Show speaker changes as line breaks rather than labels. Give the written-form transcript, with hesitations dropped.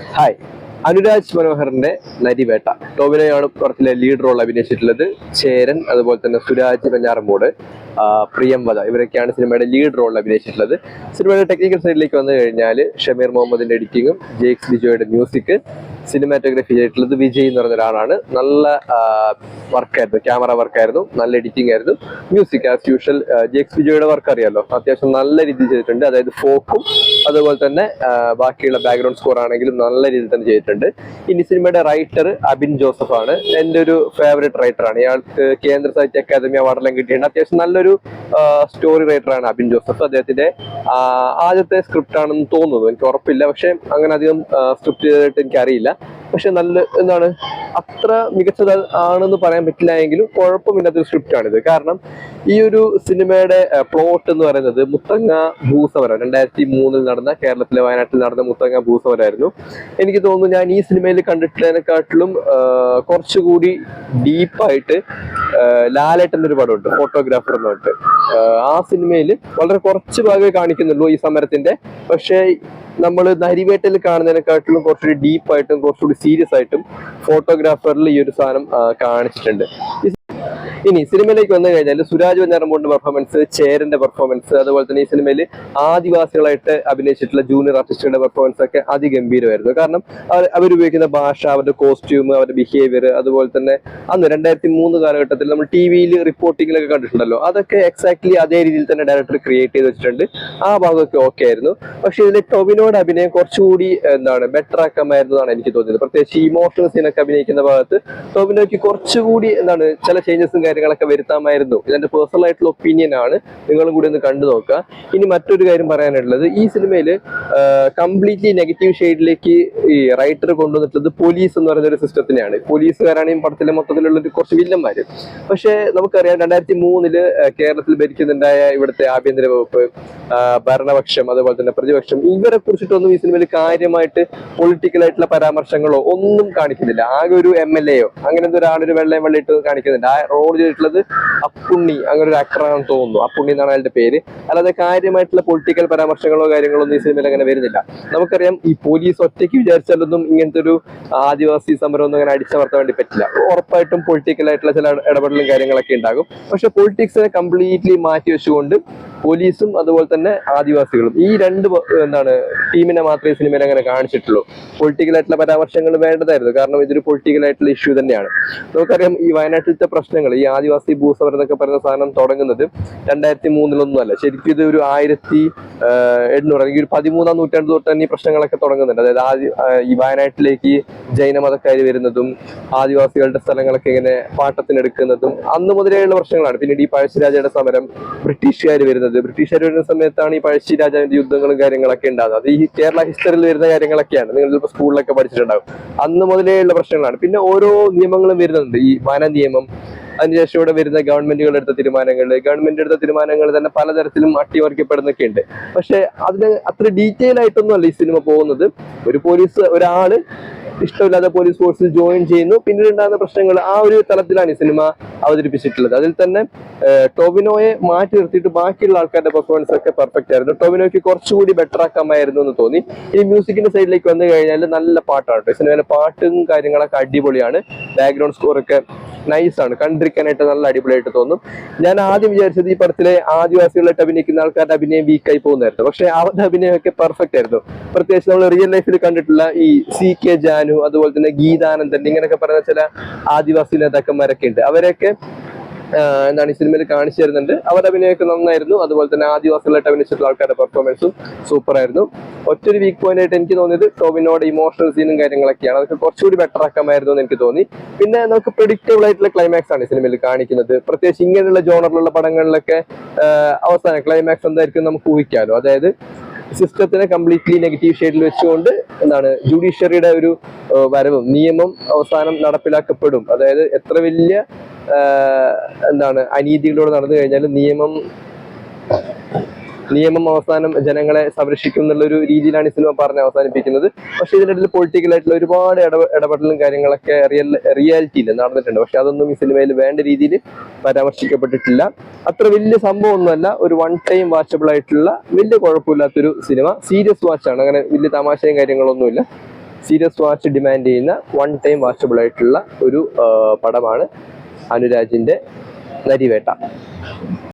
Hi. Anuraj മനോഹറിന്റെ നരിവേട്ട. ടോവിനോയാണ് പടത്തിലെ ലീഡ് റോൾ അഭിനയിച്ചിട്ടുള്ളത്. ചേരൻ, അതുപോലെ തന്നെ സുരാജ് വെഞ്ഞാറമൂട്, പ്രിയംവദ, ഇവരൊക്കെയാണ് സിനിമയുടെ ലീഡ് റോളിൽ അഭിനയിച്ചിട്ടുള്ളത്. സിനിമയുടെ ടെക്നിക്കൽ സൈഡിലേക്ക് വന്നു കഴിഞ്ഞാൽ ഷമീർ മുഹമ്മദിന്റെ എഡിറ്റിങ്ങും ജെയ്ക്സ് ബിജോയുടെ മ്യൂസിക്, സിനിമാറ്റോഗ്രഫി ചെയ്തിട്ടുള്ളത് വിജയ് എന്ന് പറഞ്ഞ ഒരാളാണ്. നല്ല വർക്കായിരുന്നു, ക്യാമറ വർക്കായിരുന്നു, നല്ല എഡിറ്റിംഗ് ആയിരുന്നു. മ്യൂസിക് ആസ് യൂഷ്വൽ ജെയ്ക്സ് ബിജോയുടെ വർക്ക് അറിയാലോ, അത്യാവശ്യം നല്ല രീതിയിൽ ചെയ്തിട്ടുണ്ട്. അതായത് ഫോക്കും അതുപോലെ തന്നെ ബാക്കിയുള്ള ബാക്ക്ഗ്രൗണ്ട് സ്കോർ ആണെങ്കിലും നല്ല രീതിയിൽ തന്നെ ചെയ്തിട്ടുണ്ട്. ഇനി സിനിമയുടെ റൈറ്റർ അബിൻ ജോസഫ് ആണ്. എൻ്റെ ഒരു ഫേവറേറ്റ് റൈറ്ററാണ്. ഇയാൾക്ക് കേന്ദ്ര സാഹിത്യ അക്കാദമി അവാർഡെല്ലാം കിട്ടിയിട്ടുണ്ട്. അത്യാവശ്യം നല്ലൊരു സ്റ്റോറി റൈറ്ററാണ് അബിൻ ജോസഫ്. അദ്ദേഹത്തിന്റെ ആദ്യത്തെ സ്ക്രിപ്റ്റ് ആണെന്ന് തോന്നുന്നു, എനിക്ക് ഉറപ്പില്ല. പക്ഷെ അങ്ങനെ അധികം സ്ക്രിപ്റ്റ് ചെയ്തിട്ട് എനിക്കറിയില്ല. പക്ഷെ നല്ല എന്താണ്, അത്ര മികച്ചത് ആണെന്ന് പറയാൻ പറ്റില്ല എങ്കിലും കുഴപ്പമില്ലാത്തൊരു സ്ക്രിപ്റ്റ് ആണിത്. കാരണം ഈ ഒരു സിനിമയുടെ പ്ലോട്ട് എന്ന് പറയുന്നത് മുത്തങ്ങ ഭൂസമരം 2003 നടന്ന, കേരളത്തിലെ വയനാട്ടിൽ നടന്ന മുത്തങ്ങ ഭൂസമരമായിരുന്നു. എനിക്ക് തോന്നുന്നു ഞാൻ ഈ സിനിമയിൽ കണ്ടിട്ടുള്ളതിനെക്കാട്ടിലും കുറച്ചുകൂടി ഡീപ്പായിട്ട് ലാലേട്ടൻ്റെ ഒരു പടമുണ്ട്, ഫോട്ടോഗ്രാഫർ എന്ന് പറഞ്ഞിട്ട്. ആ സിനിമയിൽ വളരെ കുറച്ച് ഭാഗമേ കാണിക്കുന്നുള്ളൂ ഈ സമരത്തിന്റെ. പക്ഷേ നമ്മൾ നരിവേട്ടയിൽ കാണുന്നതിനെക്കാട്ടിലും കുറച്ചുകൂടി ഡീപ്പായിട്ടും കുറച്ചുകൂടി സീരിയസ് ആയിട്ടും ഫോട്ടോഗ്രാഫറിൽ ഈ ഒരു സാധനം കാണിച്ചിട്ടുണ്ട്. ഇനി സിനിമയിലേക്ക് വന്നു കഴിഞ്ഞാൽ സുരാജ് വെഞ്ഞാറമൂടിന്റെ പെർഫോമൻസ്, ചേരന്റെ പെർഫോമൻസ്, അതുപോലെ തന്നെ ഈ സിനിമയിൽ ആദിവാസികളായിട്ട് അഭിനയിച്ചിട്ടുള്ള ജൂനിയർ ആർട്ടിസ്റ്റുകളുടെ പെർഫോമൻസ് ഒക്കെ അതിഗംഭീരമായിരുന്നു. കാരണം അവരുപയോഗിക്കുന്ന ഭാഷ, അവരുടെ കോസ്റ്റ്യൂം, അവരുടെ ബിഹേവിയർ, അതുപോലെ തന്നെ അന്ന് 2003 കാലഘട്ടത്തിൽ നമ്മൾ ടി വിയിൽ റിപ്പോർട്ടിങ്ങിലൊക്കെ കണ്ടിട്ടുണ്ടല്ലോ, അതൊക്കെ എക്സാക്ട്ലി അതേ രീതിയിൽ തന്നെ ഡയറക്ടർ ക്രിയേറ്റ് ചെയ്ത് വെച്ചിട്ടുണ്ട്. ആ ഭാഗമൊക്കെ ഓക്കെ ആയിരുന്നു. പക്ഷെ ഇതിൽ ടൊവിനോയുടെ അഭിനയം കുറച്ചുകൂടി ബെറ്റർ ആക്കാമായിരുന്നു എന്നാണ് എനിക്ക് തോന്നിയത്. പ്രത്യേകിച്ച് ഇമോഷണൽ സീനൊക്കെ അഭിനയിക്കുന്ന ഭാഗത്ത് ടൊവിനോയ്ക്ക് കുറച്ചുകൂടി ചില ചേഞ്ചസും കാര്യങ്ങളൊക്കെ വരുത്താമായിരുന്നു. ഇതെന്റെ പേഴ്സണൽ ആയിട്ടുള്ള ഒപ്പീനിയൻ ആണ്, നിങ്ങളും കൂടി ഒന്ന് കണ്ടു നോക്കുക. ഇനി മറ്റൊരു കാര്യം പറയാനുള്ളത്, ഈ സിനിമയിൽ കംപ്ലീറ്റ്ലി നെഗറ്റീവ് ഷെയ്ഡിലേക്ക് ഈ റൈറ്റർ കൊണ്ടുവന്നിട്ടുള്ളത് പോലീസ് എന്ന് പറയുന്ന ഒരു സിസ്റ്റത്തിനെയാണ്. പോലീസുകാരാണ് ഈ പടത്തിലെ മൊത്തത്തിലുള്ള കുറച്ച് വില്ലന്മാര്. പക്ഷെ നമുക്കറിയാം 2003 കേരളത്തിൽ ഭരിക്കുന്നുണ്ടായ ഇവിടുത്തെ ആഭ്യന്തര വകുപ്പ്, ഭരണപക്ഷം, അതുപോലെ തന്നെ പ്രതിപക്ഷം, ഇവരെ കുറിച്ചിട്ടൊന്നും ഈ സിനിമയിൽ കാര്യമായിട്ട് പൊളിറ്റിക്കൽ ആയിട്ടുള്ള പരാമർശങ്ങളോ ഒന്നും കാണിക്കുന്നില്ല. ആകെ ഒരു MLA അങ്ങനത്തെ ഒരാളൊരു വെള്ളയും വെള്ളിയിട്ട് കാണിക്കുന്നുണ്ട്. ആ റോൾ ചെയ്തിട്ടുള്ളത് അപ്പുണ്ണി, അങ്ങനെ ഒരു ആക്ടറാണെന്ന് തോന്നുന്നു, അപ്പുണ്ണി എന്നാണ് അയാളുടെ പേര്. അല്ലാതെ കാര്യമായിട്ടുള്ള പൊളിറ്റിക്കൽ പരാമർശങ്ങളോ കാര്യങ്ങളോ ഒന്നും ഈ സിനിമയിൽ അങ്ങനെ വരുന്നില്ല. നമുക്കറിയാം ഈ പോലീസ് ഒറ്റയ്ക്ക് വിചാരിച്ചാലൊന്നും ഇങ്ങനത്തെ ഒരു ആദിവാസി സമരം ഒന്നും അങ്ങനെ അടിച്ചമർത്താൻ വേണ്ടി പറ്റില്ല. ഉറപ്പായിട്ടും പൊളിറ്റിക്കൽ ആയിട്ടുള്ള ചില ഇടപെടലും കാര്യങ്ങളൊക്കെ ഉണ്ടാകും. പക്ഷെ പൊളിറ്റിക്സിനെ കംപ്ലീറ്റ്ലി മാറ്റി വെച്ചുകൊണ്ട് പോലീസും അതുപോലെ തന്നെ ആദിവാസികളും, ഈ രണ്ട് ടീമിനെ മാത്രമേ സിനിമയിൽ അങ്ങനെ കാണിച്ചിട്ടുള്ളൂ. പൊളിറ്റിക്കൽ ആയിട്ടുള്ള പരാമർശങ്ങൾ വേണ്ടതായിരുന്നു, കാരണം ഇതൊരു പൊളിറ്റിക്കൽ ആയിട്ടുള്ള ഇഷ്യൂ തന്നെയാണ്. നമുക്കറിയാം ഈ വയനാട്ടിലത്തെ പ്രശ്നങ്ങൾ, ഈ ആദിവാസി ഭൂസമരം എന്നൊക്കെ പറയുന്ന സാധനം തുടങ്ങുന്നത് 2003 അല്ല. ശരിക്കും ഇത് ഒരു 1800 അല്ലെങ്കിൽ ഒരു 13ാം നൂറ്റാണ്ട് തൊട്ട് തന്നെ ഈ പ്രശ്നങ്ങളൊക്കെ തുടങ്ങുന്നുണ്ട്. അതായത് ഈ വയനാട്ടിലേക്ക് ജൈനമതക്കാർ വരുന്നതും ആദിവാസികളുടെ സ്ഥലങ്ങളൊക്കെ ഇങ്ങനെ പാട്ടത്തിനെടുക്കുന്നതും അന്ന് മുതലേയുള്ള പ്രശ്നങ്ങളാണ്. പിന്നീട് ഈ പഴശ്ശിരാജയുടെ സമരം, ബ്രിട്ടീഷുകാർ വരുന്ന സമയത്താണ് ഈ പഴശ്ശിരാജാവിന്റെ യുദ്ധങ്ങളും കാര്യങ്ങളൊക്കെ ഉണ്ടാകുന്നത്. അത് ഈ കേരള ഹിസ്റ്ററിയിൽ വരുന്ന കാര്യങ്ങളൊക്കെയാണ്, നിങ്ങൾ ചിലപ്പോൾ സ്കൂളിലൊക്കെ പഠിച്ചിട്ടുണ്ടാകും. അന്ന് മുതലേയുള്ള പ്രശ്നങ്ങളാണ്. പിന്നെ ഓരോ നിയമങ്ങളും വരുന്നുണ്ട്, ഈ വന നിയമം, അതിനുശേഷം ഇവിടെ വരുന്ന ഗവൺമെന്റ് എടുത്ത തീരുമാനങ്ങൾ തന്നെ പലതരത്തിലും അട്ടിമറിക്കപ്പെടുന്നൊക്കെ ഉണ്ട്. പക്ഷെ അതിന് അത്ര ഡീറ്റെയിൽ ആയിട്ടൊന്നും അല്ല ഈ സിനിമ പോകുന്നത്. ഒരാള് ഇഷ്ടമില്ലാതെ പോലീസ് ഫോഴ്സിൽ ജോയിൻ ചെയ്യുന്നു, പിന്നീട് ഉണ്ടാകുന്ന പ്രശ്നങ്ങൾ, ആ ഒരു തലത്തിലാണ് ഈ സിനിമ അവതരിപ്പിച്ചിട്ടുള്ളത്. അതിൽ തന്നെ ടൊവിനോയെ മാറ്റി നിർത്തിയിട്ട് ബാക്കിയുള്ള ആൾക്കാരുടെ പെർഫോമൻസ് ഒക്കെ പെർഫെക്റ്റ് ആയിരുന്നു. ടൊവിനോയ്ക്ക് കുറച്ചുകൂടി ബെറ്റർ ആക്കാമായിരുന്നു എന്ന് തോന്നി. ഈ മ്യൂസിക്കിന്റെ സൈഡിലേക്ക് വന്നു കഴിഞ്ഞാൽ നല്ല പാട്ടാണ്. സിനിമയിലെ പാട്ടും കാര്യങ്ങളൊക്കെ അടിപൊളിയാണ്. ബാക്ക്ഗ്രൗണ്ട് സ്കോർ ഒക്കെ നൈസാണ്, കണ്ടിരിക്കാനായിട്ട് നല്ല അടിപൊളിയായിട്ട് തോന്നും. ഞാൻ ആദ്യം വിചാരിച്ചത് ഈ പടത്തിലെ ആദിവാസികളായിട്ട് അഭിനയിക്കുന്ന ആൾക്കാരുടെ അഭിനയം വീക്കായി പോകുന്നതായിരുന്നു. പക്ഷെ അവരുടെ അഭിനയമൊക്കെ പെർഫെക്റ്റ് ആയിരുന്നു. പ്രത്യേകിച്ച് നമ്മൾ റിയൽ ലൈഫിൽ കണ്ടിട്ടുള്ള ഈ CK ജാനു, അതുപോലെ തന്നെ ഗീതാനന്ദൻ, ഇങ്ങനെയൊക്കെ പറയുന്ന ചില ആദിവാസി നേതാക്കന്മാരൊക്കെ ഉണ്ട്. അവരൊക്കെ ഈ സിനിമയിൽ കാണിച്ചു തരുന്നുണ്ട്. അവരുടെ അഭിനയമൊക്കെ നന്നായിരുന്നു. അതുപോലെ തന്നെ ആദിവാസികളായിട്ട് അഭിനയിച്ചിട്ടുള്ള ആൾക്കാരുടെ പെർഫോമൻസും സൂപ്പർ ആയിരുന്നു. ഒറ്റൊരു വീക്ക് പോയിന്റ് ആയിട്ട് എനിക്ക് തോന്നിയത് ടൊവിനോയുടെ ഇമോഷണൽ സീനും കാര്യങ്ങളൊക്കെയാണ്. അതൊക്കെ കുറച്ചുകൂടി ബെറ്റർ ആക്കാമായിരുന്നു എന്ന് എനിക്ക് തോന്നി. പിന്നെ നമുക്ക് പ്രെഡിക്റ്റബിൾ ആയിട്ടുള്ള ക്ലൈമാക്സ് ആണ് ഈ സിനിമയിൽ കാണിക്കുന്നത്. പ്രത്യേകിച്ച് ഇങ്ങനെയുള്ള ജോണറിലുള്ള പടങ്ങളിലൊക്കെ അവസാനം ക്ലൈമാക്സ് എന്തായിരിക്കും നമുക്ക് ഊഹിക്കാമല്ലോ. അതായത് സിസ്റ്റത്തിനെ കംപ്ലീറ്റ്ലി നെഗറ്റീവ് ഷെയ്ഡിൽ വെച്ചുകൊണ്ട് ജുഡീഷ്യറിയുടെ ഒരു വരവും, നിയമം അവസാനം നടപ്പിലാക്കപ്പെടും. അതായത് എത്ര വലിയ അനീതികളോട് നടന്നു കഴിഞ്ഞാൽ നിയമം അവസാനം ജനങ്ങളെ സംരക്ഷിക്കും എന്നുള്ള ഒരു രീതിയിലാണ് ഈ സിനിമ പറഞ്ഞ് അവസാനിപ്പിക്കുന്നത്. പക്ഷെ ഇതിൻ്റെ ഇടയിൽ പൊളിറ്റിക്കൽ ആയിട്ടുള്ള ഒരുപാട് ഇടപെടലും കാര്യങ്ങളൊക്കെ റിയാലിറ്റിയിൽ നടന്നിട്ടുണ്ട്. പക്ഷെ അതൊന്നും ഈ സിനിമയിൽ വേണ്ട രീതിയിൽ പരാമർശിക്കപ്പെട്ടിട്ടില്ല. അത്ര വലിയ സംഭവമൊന്നുമല്ല, ഒരു വൺ ടൈം വാച്ചബിൾ ആയിട്ടുള്ള വലിയ കുഴപ്പമില്ലാത്തൊരു സിനിമ. സീരിയസ് വാച്ചാണ്, അങ്ങനെ വലിയ തമാശയും കാര്യങ്ങളൊന്നുമില്ല. സീരിയസ് വാച്ച് ഡിമാൻഡ് ചെയ്യുന്ന വൺ ടൈം വാച്ചബിൾ ആയിട്ടുള്ള ഒരു പടമാണ് അനുരാജിൻ്റെ നരിവേട്ട.